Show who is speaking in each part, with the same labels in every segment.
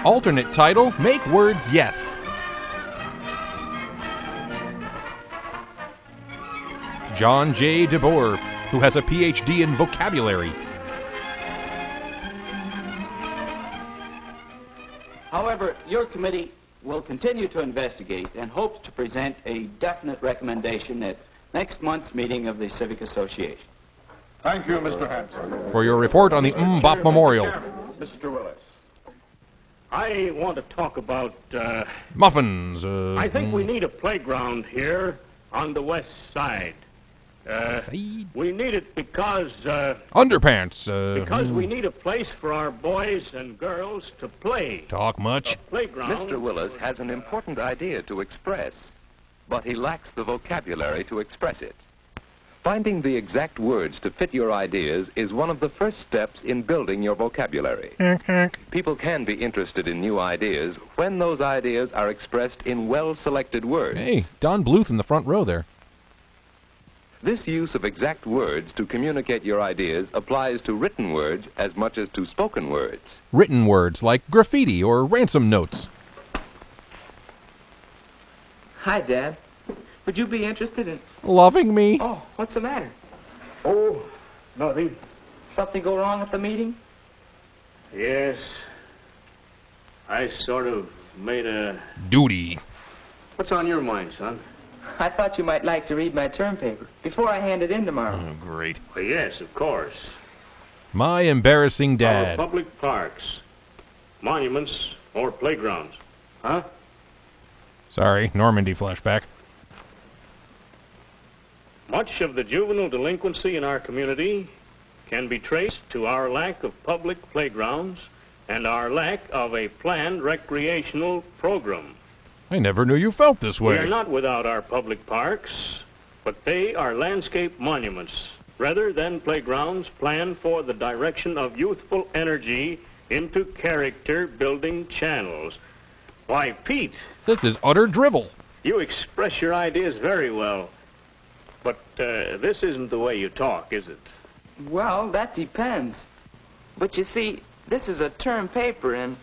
Speaker 1: Alternate title, Make Words Yes. John J. DeBoer, who has a Ph.D. in vocabulary.
Speaker 2: However, your committee will continue to investigate and hopes to present a definite recommendation at next month's meeting of the Civic Association.
Speaker 3: Thank you, Mr. Hanson.
Speaker 1: For your report on the Mbop Memorial.
Speaker 3: Mr. Willis.
Speaker 4: I want to talk about,
Speaker 1: Muffins.
Speaker 4: I think we need a playground here on the west side. We need it because,
Speaker 1: Underpants.
Speaker 4: because we need a place for our boys and girls to play.
Speaker 1: Talk much.
Speaker 4: Playground.
Speaker 5: Mr. Willis has an important idea to express, but he lacks the vocabulary to express it. Finding the exact words to fit your ideas is one of the first steps in building your vocabulary. People can be interested in new ideas when those ideas are expressed in well-selected words.
Speaker 1: Hey, Don Bluth in the front row there.
Speaker 5: This use of exact words to communicate your ideas applies to written words as much as to spoken words.
Speaker 1: Written words like graffiti or ransom notes.
Speaker 6: Hi, Dad. Would you be interested in...
Speaker 1: Loving me.
Speaker 6: Oh, what's the matter?
Speaker 4: Oh, nothing.
Speaker 6: Something go wrong at the meeting?
Speaker 4: Yes. I sort of made a...
Speaker 1: Duty.
Speaker 4: What's on your mind, son?
Speaker 6: I thought you might like to read my term paper before I hand it in tomorrow.
Speaker 1: Oh, great.
Speaker 4: Well, yes, of course.
Speaker 1: My embarrassing
Speaker 4: Our
Speaker 1: dad.
Speaker 4: public parks, monuments, or playgrounds. Huh?
Speaker 1: Sorry, Normandy flashback.
Speaker 4: Much of the juvenile delinquency in our community can be traced to our lack of public playgrounds and our lack of a planned recreational program.
Speaker 1: I never knew you felt this
Speaker 4: We are
Speaker 1: way.
Speaker 4: not without our public parks, but they are landscape monuments rather than playgrounds planned for the direction of youthful energy into character-building channels. Why, Pete,
Speaker 1: This is utter drivel.
Speaker 4: you express your ideas very well, but this isn't the way you talk, is it?
Speaker 6: Well, that depends. But you see, this is a term paper, and,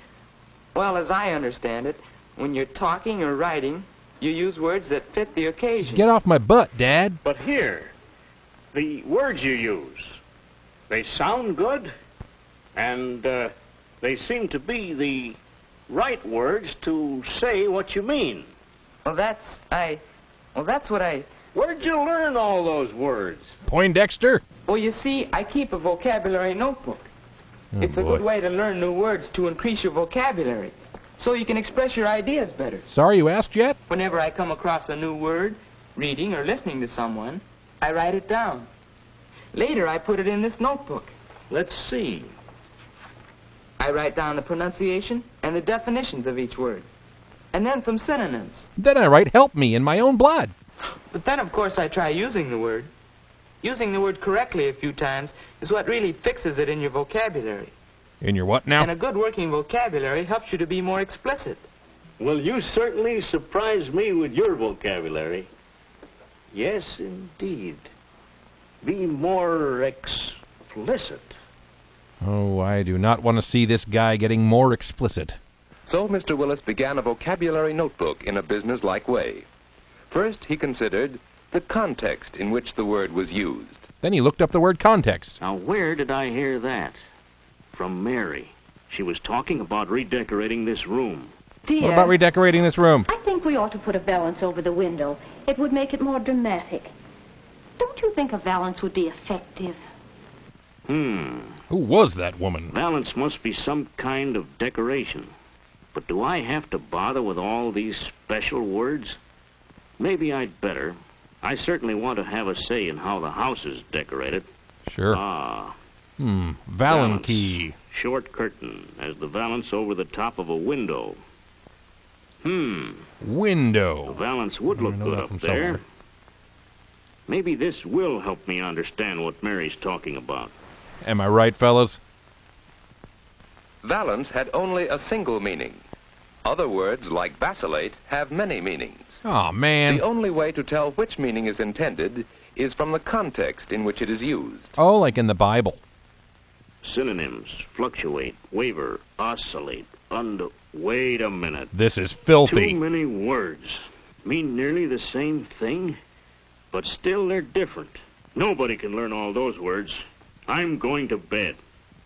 Speaker 6: well, as I understand it, when you're talking or writing, you use words that fit the occasion.
Speaker 1: Get off my butt, Dad.
Speaker 4: But here, the words you use, they sound good, and they seem to be the right words to say what you mean.
Speaker 6: Well, that's what I...
Speaker 4: Where'd you learn all those words?
Speaker 1: Poindexter.
Speaker 6: Well, you see, I keep a vocabulary notebook.
Speaker 1: Oh,
Speaker 6: It's a
Speaker 1: boy.
Speaker 6: good way to learn new words to increase your vocabulary, so you can express your ideas better.
Speaker 1: Sorry you asked yet?
Speaker 6: Whenever I come across a new word, reading or listening to someone, I write it down. Later, I put it in this notebook.
Speaker 4: Let's see.
Speaker 6: I write down the pronunciation and the definitions of each word, and then some synonyms.
Speaker 1: Then I write help me in my own blood.
Speaker 6: But then, of course, I try using the word. Using the word correctly a few times is what really fixes it in your vocabulary.
Speaker 1: In your what now?
Speaker 6: And a good working vocabulary helps you to be more explicit.
Speaker 4: Well, you certainly surprised me with your vocabulary. Yes, indeed. Be more explicit.
Speaker 1: Oh, I do not want to see this guy getting more explicit.
Speaker 5: So Mr. Willis began a vocabulary notebook in a business-like way. First, he considered the context in which the word was used.
Speaker 1: Then he looked up the word context.
Speaker 4: Now, where did I hear that? From Mary. She was talking about redecorating this room.
Speaker 7: Dear,
Speaker 1: What about redecorating this room?
Speaker 7: I think we ought to put a valance over the window. It would make it more dramatic. Don't you think a valance would be effective?
Speaker 1: Who was that woman?
Speaker 4: Valance must be some kind of decoration. But do I have to bother with all these special words? Maybe I'd better. I certainly want to have a say in how the house is decorated.
Speaker 1: Sure. Valanque.
Speaker 4: Short curtain as the valance over the top of a window.
Speaker 1: Window.
Speaker 4: Valance would look
Speaker 1: I know
Speaker 4: good
Speaker 1: that
Speaker 4: up
Speaker 1: from
Speaker 4: there.
Speaker 1: somewhere.
Speaker 4: Maybe this will help me understand what Mary's talking about.
Speaker 1: Am I right, fellas?
Speaker 5: Valance had only a single meaning. Other words, like vacillate, have many meanings.
Speaker 1: Aw, man.
Speaker 5: The only way to tell which meaning is intended is from the context in which it is used.
Speaker 1: Oh, like in the Bible.
Speaker 4: Synonyms: fluctuate, waver, oscillate, Wait a minute.
Speaker 1: This is filthy.
Speaker 4: Too many words. Mean nearly the same thing, but still they're different. Nobody can learn all those words. I'm going to bed.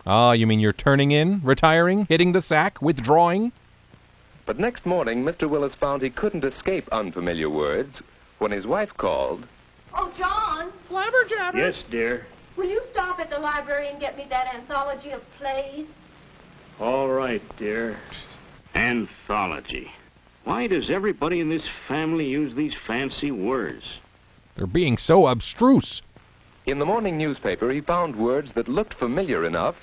Speaker 1: Ah, you mean you're turning in, retiring, hitting the sack, withdrawing?
Speaker 5: But next morning, Mr. Willis found he couldn't escape unfamiliar words when his wife called.
Speaker 7: Oh, John,
Speaker 1: Flabberjabber.
Speaker 4: Yes, dear.
Speaker 7: will you stop at the library and get me that anthology of plays?
Speaker 4: All right, dear. Anthology. Why does everybody in this family use these fancy words?
Speaker 1: They're being so abstruse.
Speaker 5: In the morning newspaper, he found words that looked familiar enough,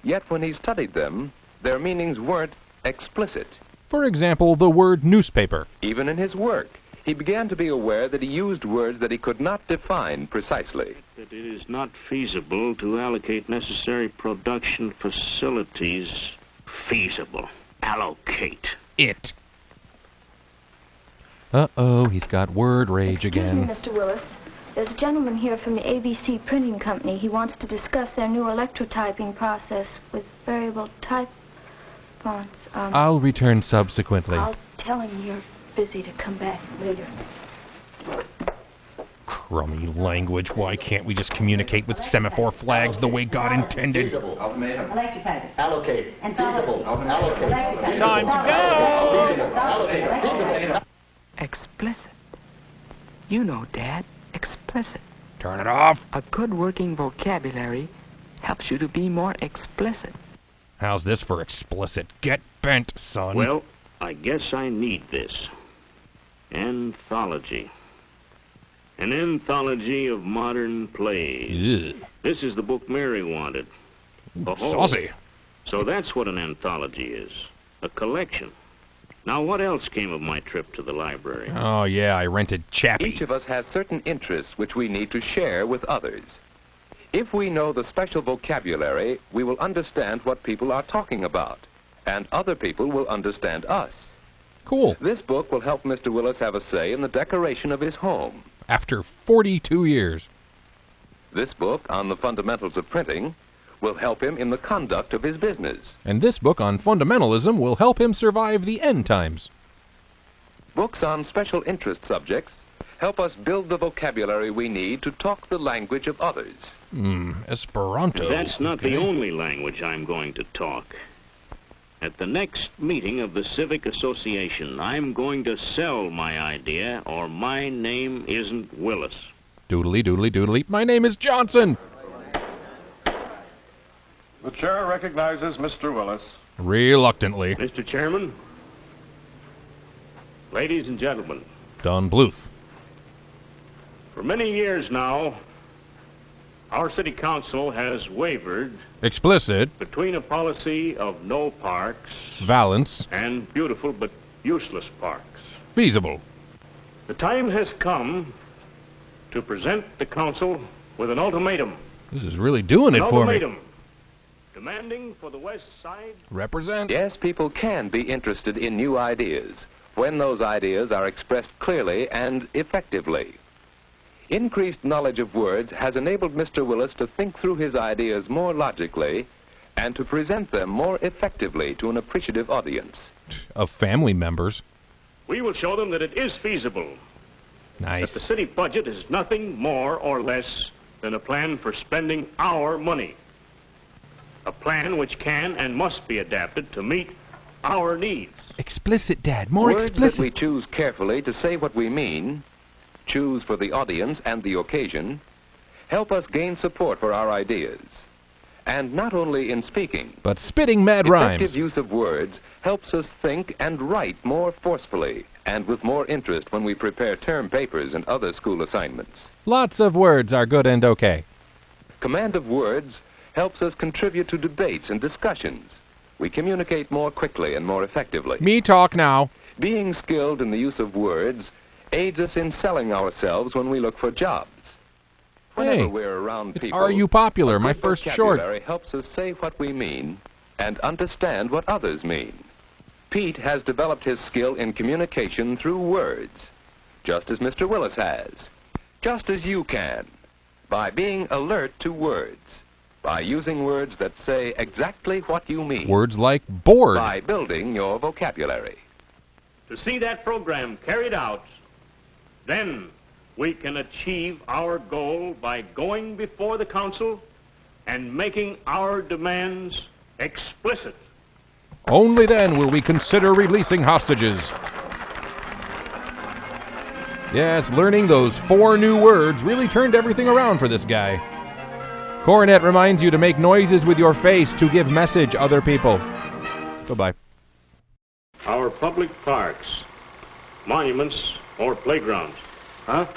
Speaker 5: yet when he studied them, their meanings weren't explicit.
Speaker 1: For example, the word newspaper.
Speaker 5: Even in his work, he began to be aware that he used words that he could not define precisely.
Speaker 4: That it is not feasible to allocate necessary production facilities. Feasible. Allocate.
Speaker 1: It. Uh-oh, he's got word rage again.
Speaker 8: Excuse me, Mr. Willis. There's a gentleman here from the ABC Printing Company. He wants to discuss their new electrotyping process with variable type fonts.
Speaker 1: I'll return subsequently.
Speaker 8: I'll tell him you're busy to come back later.
Speaker 1: Crummy language. Why can't we just communicate with semaphore flags the way God intended?
Speaker 9: Electrotype. Allocate. And feasible. Allocate.
Speaker 1: Time to go!
Speaker 6: Explicit. You know, Dad, explicit.
Speaker 1: Turn it off.
Speaker 6: A good working vocabulary helps you to be more explicit.
Speaker 1: How's this for explicit? Get bent, son.
Speaker 4: Well, I guess I need this. Anthology. An anthology of modern plays.
Speaker 1: Ugh.
Speaker 4: This is the book Mary wanted. Oh,
Speaker 1: Saucy.
Speaker 4: so that's what an anthology is. A collection. Now, what else came of my trip to the library?
Speaker 1: Oh, yeah, I rented Chappie.
Speaker 5: Each of us has certain interests which we need to share with others. If we know the special vocabulary, we will understand what people are talking about, and other people will understand us.
Speaker 1: Cool.
Speaker 5: This book will help Mr. Willis have a say in the decoration of his home.
Speaker 1: After 42 years.
Speaker 5: This book on the fundamentals of printing will help him in the conduct of his business.
Speaker 1: And this book on fundamentalism will help him survive the end times.
Speaker 5: Books on special interest subjects help us build the vocabulary we need to talk the language of others.
Speaker 1: Esperanto.
Speaker 4: That's not
Speaker 1: okay.
Speaker 4: the only language I'm going to talk. At the next meeting of the Civic Association, I'm going to sell my idea, or my name isn't Willis.
Speaker 1: Doodly, doodly, doodly. My name is Johnson.
Speaker 3: The chair recognizes Mr. Willis.
Speaker 1: Reluctantly.
Speaker 4: Mr. Chairman, ladies and gentlemen,
Speaker 1: Don Bluth.
Speaker 4: for many years now, our city council has wavered
Speaker 1: Explicit.
Speaker 4: between a policy of no parks
Speaker 1: Valence.
Speaker 4: and beautiful but useless parks.
Speaker 1: Feasible.
Speaker 4: The time has come to present the council with an ultimatum.
Speaker 1: This is really doing it
Speaker 4: An
Speaker 1: for me.
Speaker 4: ultimatum demanding for the west side.
Speaker 1: Represent.
Speaker 5: Yes, people can be interested in new ideas when those ideas are expressed clearly and effectively. Increased knowledge of words has enabled Mr. Willis to think through his ideas more logically and to present them more effectively to an appreciative audience.
Speaker 1: Of family members.
Speaker 4: We will show them that it is feasible. That the
Speaker 1: Nice.
Speaker 4: city budget is nothing more or less than a plan for spending our money. A plan which can and must be adapted to meet our needs.
Speaker 1: Explicit, Dad. More
Speaker 5: Words
Speaker 1: explicit.
Speaker 5: that we choose carefully to say what we mean, choose for the audience and the occasion, help us gain support for our ideas. And not only in speaking,
Speaker 1: But spitting mad
Speaker 5: effective
Speaker 1: rhymes.
Speaker 5: use of words helps us think and write more forcefully and with more interest when we prepare term papers and other school assignments.
Speaker 1: Lots of words are good and okay.
Speaker 5: Command of words helps us contribute to debates and discussions. We communicate more quickly and more effectively.
Speaker 1: Me talk now.
Speaker 5: Being skilled in the use of words aids us in selling ourselves when we look for jobs. Whenever
Speaker 1: Hey,
Speaker 5: we're around
Speaker 1: it's
Speaker 5: people,
Speaker 1: Are You Popular,
Speaker 5: a
Speaker 1: my
Speaker 5: good
Speaker 1: first short.
Speaker 5: vocabulary helps us say what we mean and understand what others mean. Pete has developed his skill in communication through words, just as Mr. Willis has, just as you can, by being alert to words. by using words that say exactly what you mean.
Speaker 1: Words like bored.
Speaker 5: By building your vocabulary.
Speaker 4: To see that program carried out, then we can achieve our goal by going before the council and making our demands explicit.
Speaker 1: Only then will we consider releasing hostages. Yes, learning those 4 new words really turned everything around for this guy. Coronet reminds you to make noises with your face to give message other people. Goodbye.
Speaker 4: Our public parks, monuments, or playgrounds. Huh?